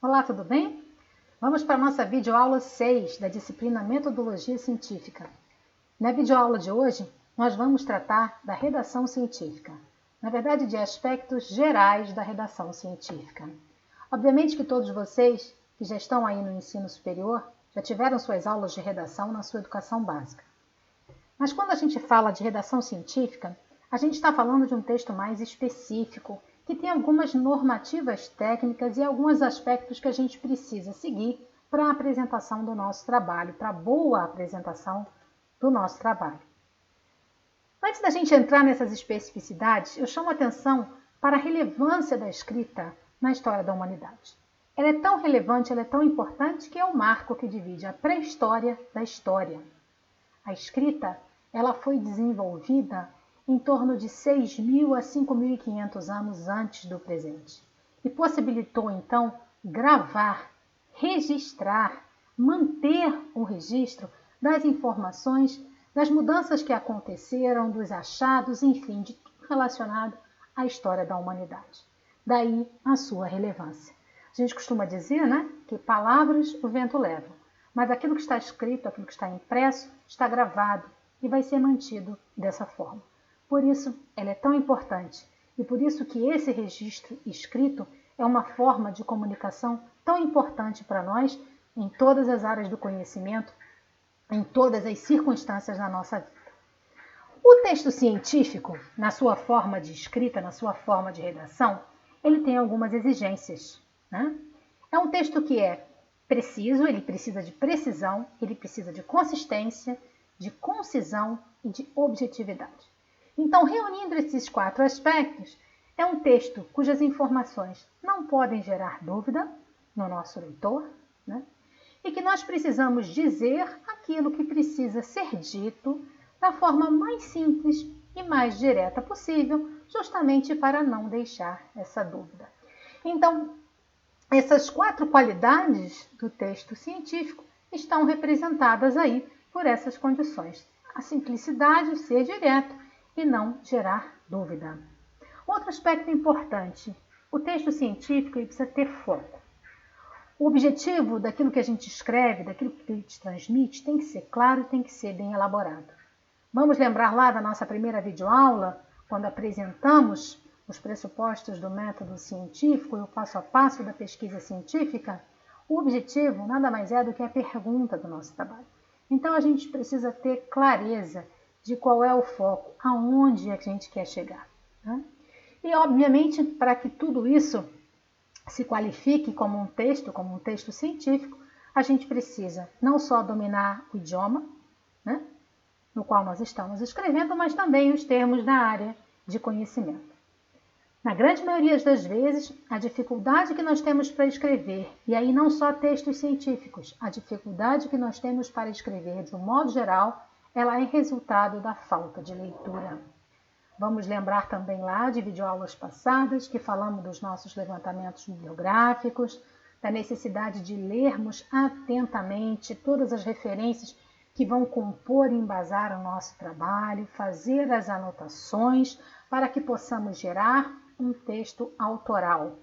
Olá, tudo bem? Vamos para a nossa videoaula 6 da disciplina Metodologia Científica. Na videoaula de hoje, nós vamos tratar da redação científica, na verdade, de aspectos gerais da redação científica. Obviamente que todos vocês que já estão aí no ensino superior já tiveram suas aulas de redação na sua educação básica. Mas quando a gente fala de redação científica, a gente está falando de um texto mais específico, que tem algumas normativas técnicas e alguns aspectos que a gente precisa seguir para a apresentação do nosso trabalho, para a boa apresentação do nosso trabalho. Antes da gente entrar nessas especificidades, eu chamo a atenção para a relevância da escrita na história da humanidade. Ela é tão relevante, ela é tão importante que é o marco que divide a pré-história da história. A escrita, ela foi desenvolvida em torno de 6.000 a 5.500 anos antes do presente e possibilitou, então, gravar, registrar, manter um registro das informações, das mudanças que aconteceram, dos achados, enfim, de tudo relacionado à história da humanidade. Daí a sua relevância. A gente costuma dizer, né, que palavras o vento leva, mas aquilo que está escrito, aquilo que está impresso, está gravado e vai ser mantido dessa forma. Por isso, ela é tão importante e por isso que esse registro escrito é uma forma de comunicação tão importante para nós em todas as áreas do conhecimento, em todas as circunstâncias da nossa vida. O texto científico, na sua forma de escrita, na sua forma de redação, ele tem algumas exigências, né? É um texto que é preciso, ele precisa de precisão, ele precisa de consistência, de concisão e de objetividade. Então, reunindo esses 4 aspectos, é um texto cujas informações não podem gerar dúvida no nosso leitor, né? E que nós precisamos dizer aquilo que precisa ser dito da forma mais simples e mais direta possível, justamente para não deixar essa dúvida. Então, essas 4 qualidades do texto científico estão representadas aí por essas condições. A simplicidade, o ser direto e não gerar dúvida. Outro aspecto importante, o texto científico precisa ter foco. O objetivo daquilo que a gente escreve, daquilo que a gente transmite, tem que ser claro e tem que ser bem elaborado. Vamos lembrar lá da nossa primeira videoaula, quando apresentamos os pressupostos do método científico e o passo a passo da pesquisa científica? O objetivo nada mais é do que a pergunta do nosso trabalho. Então a gente precisa ter clareza de qual é o foco, aonde a gente quer chegar, né? E, obviamente, para que tudo isso se qualifique como um texto científico, a gente precisa não só dominar o idioma, né, no qual nós estamos escrevendo, mas também os termos da área de conhecimento. Na grande maioria das vezes, a dificuldade que nós temos para escrever, e aí não só textos científicos, a dificuldade que nós temos para escrever de um modo geral, ela é resultado da falta de leitura. Vamos lembrar também lá de videoaulas passadas que falamos dos nossos levantamentos bibliográficos, da necessidade de lermos atentamente todas as referências que vão compor e embasar o nosso trabalho, fazer as anotações para que possamos gerar um texto autoral,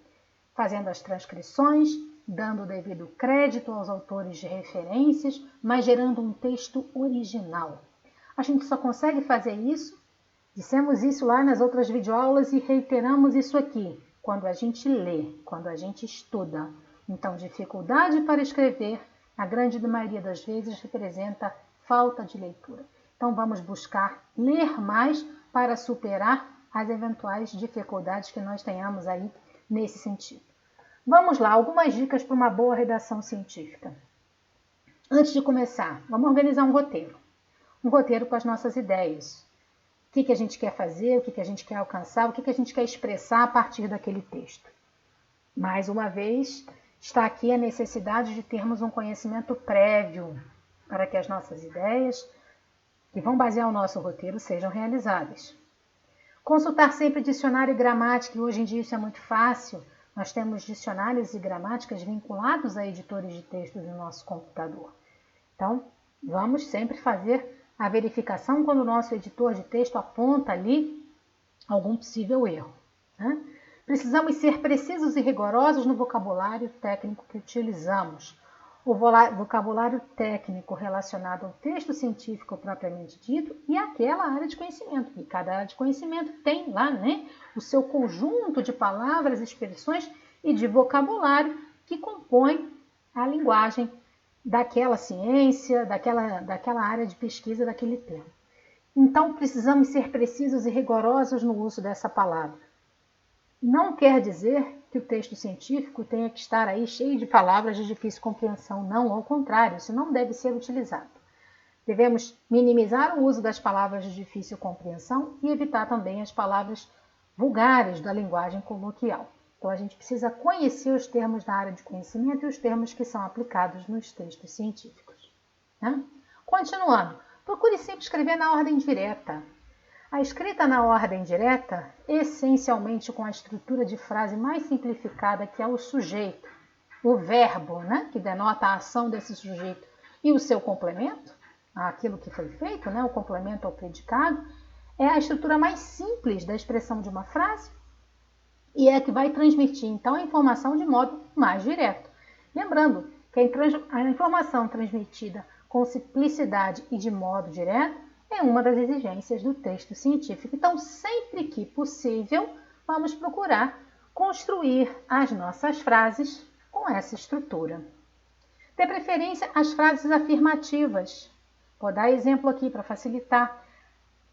fazendo as transcrições, dando o devido crédito aos autores de referências, mas gerando um texto original. A gente só consegue fazer isso, dissemos isso lá nas outras videoaulas e reiteramos isso aqui, quando a gente lê, quando a gente estuda. Então, dificuldade para escrever, na grande maioria das vezes, representa falta de leitura. Então, vamos buscar ler mais para superar as eventuais dificuldades que nós tenhamos aí nesse sentido. Vamos lá, algumas dicas para uma boa redação científica. Antes de começar, vamos organizar um roteiro. Um roteiro com as nossas ideias. O que a gente quer fazer, o que a gente quer alcançar, o que a gente quer expressar a partir daquele texto. Mais uma vez, está aqui a necessidade de termos um conhecimento prévio para que as nossas ideias, que vão basear o nosso roteiro, sejam realizáveis. Consultar sempre dicionário e gramática, e hoje em dia isso é muito fácil. Nós temos dicionários e gramáticas vinculados a editores de textos no nosso computador. Então, vamos sempre fazer a verificação quando o nosso editor de texto aponta ali algum possível erro, né? Precisamos ser precisos e rigorosos no vocabulário técnico que utilizamos. O vocabulário técnico relacionado ao texto científico propriamente dito e àquela área de conhecimento. E cada área de conhecimento tem lá, né, o seu conjunto de palavras, expressões e de vocabulário que compõe a linguagem daquela ciência, daquela área de pesquisa, daquele tema. Então, precisamos ser precisos e rigorosos no uso dessa palavra. Não quer dizer que o texto científico tenha que estar aí cheio de palavras de difícil compreensão. Não, ao contrário, isso não deve ser utilizado. Devemos minimizar o uso das palavras de difícil compreensão e evitar também as palavras vulgares da linguagem coloquial. Então, a gente precisa conhecer os termos da área de conhecimento e os termos que são aplicados nos textos científicos. Né? Continuando, procure sempre escrever na ordem direta. A escrita na ordem direta, essencialmente com a estrutura de frase mais simplificada, que é o sujeito, o verbo, né, que denota a ação desse sujeito, e o seu complemento, aquilo que foi feito, né, o complemento ao predicado, é a estrutura mais simples da expressão de uma frase e é a que vai transmitir, então, a informação de modo mais direto. Lembrando que a informação transmitida com simplicidade e de modo direto é uma das exigências do texto científico. Então, sempre que possível, vamos procurar construir as nossas frases com essa estrutura. Dê preferência às frases afirmativas. Vou dar exemplo aqui para facilitar.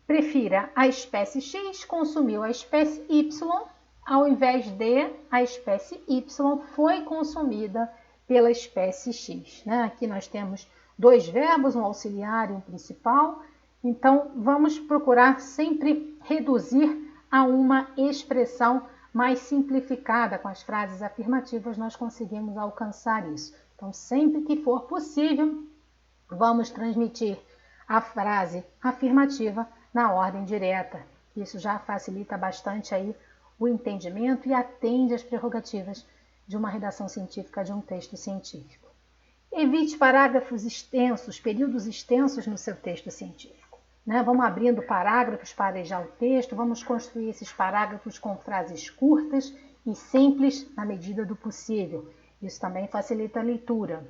Prefira a espécie X consumiu a espécie Y, ao invés de a espécie Y foi consumida pela espécie X. Né? Aqui nós temos dois verbos, um auxiliar e um principal. Então, vamos procurar sempre reduzir a uma expressão mais simplificada. Com as frases afirmativas, nós conseguimos alcançar isso. Então, sempre que for possível, vamos transmitir a frase afirmativa na ordem direta. Isso já facilita bastante aí o entendimento e atende às prerrogativas de uma redação científica, de um texto científico. Evite parágrafos extensos, períodos extensos no seu texto científico. Vamos abrindo parágrafos para arejar o texto, vamos construir esses parágrafos com frases curtas e simples na medida do possível. Isso também facilita a leitura.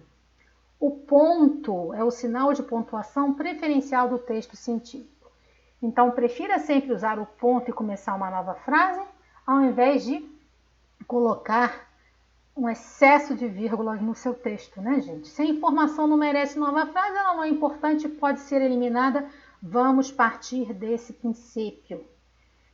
O ponto é o sinal de pontuação preferencial do texto científico. Então, prefira sempre usar o ponto e começar uma nova frase, ao invés de colocar um excesso de vírgulas no seu texto, né, gente? Se a informação não merece nova frase, ela não é importante, pode ser eliminada. Vamos partir desse princípio.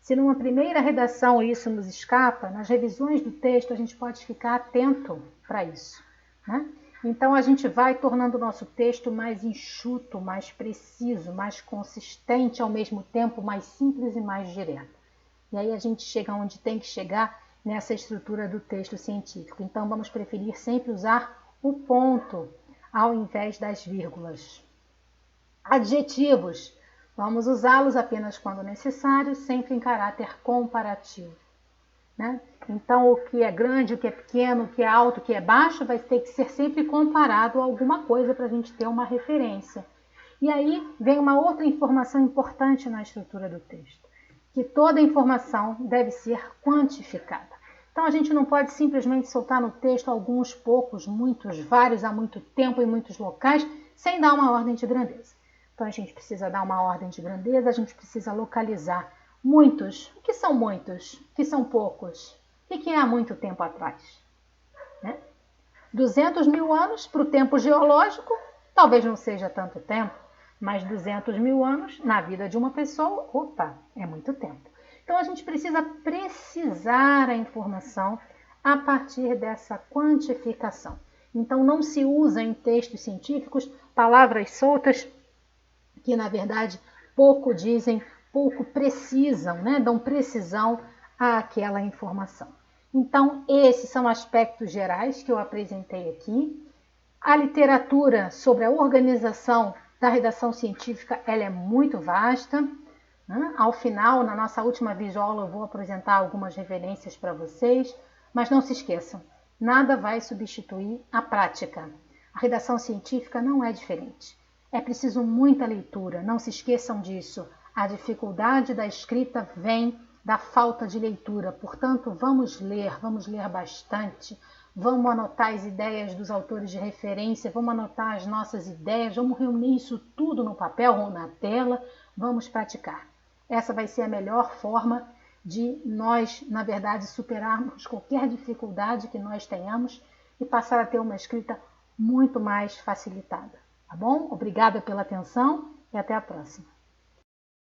Se numa primeira redação isso nos escapa, nas revisões do texto a gente pode ficar atento para isso. Né? Então a gente vai tornando o nosso texto mais enxuto, mais preciso, mais consistente, ao mesmo tempo mais simples e mais direto. E aí a gente chega onde tem que chegar nessa estrutura do texto científico. Então vamos preferir sempre usar o ponto ao invés das vírgulas. Adjetivos. Vamos usá-los apenas quando necessário, sempre em caráter comparativo. Né? Então, o que é grande, o que é pequeno, o que é alto, o que é baixo, vai ter que ser sempre comparado a alguma coisa para a gente ter uma referência. E aí vem uma outra informação importante na estrutura do texto, que toda informação deve ser quantificada. Então, a gente não pode simplesmente soltar no texto alguns, poucos, muitos, vários, há muito tempo, em muitos locais, sem dar uma ordem de grandeza. Então, a gente precisa dar uma ordem de grandeza, a gente precisa localizar muitos. O que são muitos? O que são poucos? O que é há muito tempo atrás? 200 mil anos para o tempo geológico, talvez não seja tanto tempo, mas 200 mil anos na vida de uma pessoa, opa, é muito tempo. Então, a gente precisa precisar a informação a partir dessa quantificação. Então, não se usa em textos científicos palavras soltas que, na verdade, pouco dizem, pouco precisam, dão precisão àquela informação. Então, esses são aspectos gerais que eu apresentei aqui. A literatura sobre a organização da redação científica, ela é muito vasta. Ao final, na nossa última videoaula, eu vou apresentar algumas referências para vocês, mas não se esqueçam, nada vai substituir a prática. A redação científica não é diferente. É preciso muita leitura, não se esqueçam disso. A dificuldade da escrita vem da falta de leitura. Portanto, vamos ler bastante, vamos anotar as ideias dos autores de referência, vamos anotar as nossas ideias, vamos reunir isso tudo no papel ou na tela, vamos praticar. Essa vai ser a melhor forma de nós, na verdade, superarmos qualquer dificuldade que nós tenhamos e passar a ter uma escrita muito mais facilitada. Tá bom? Obrigada pela atenção e até a próxima.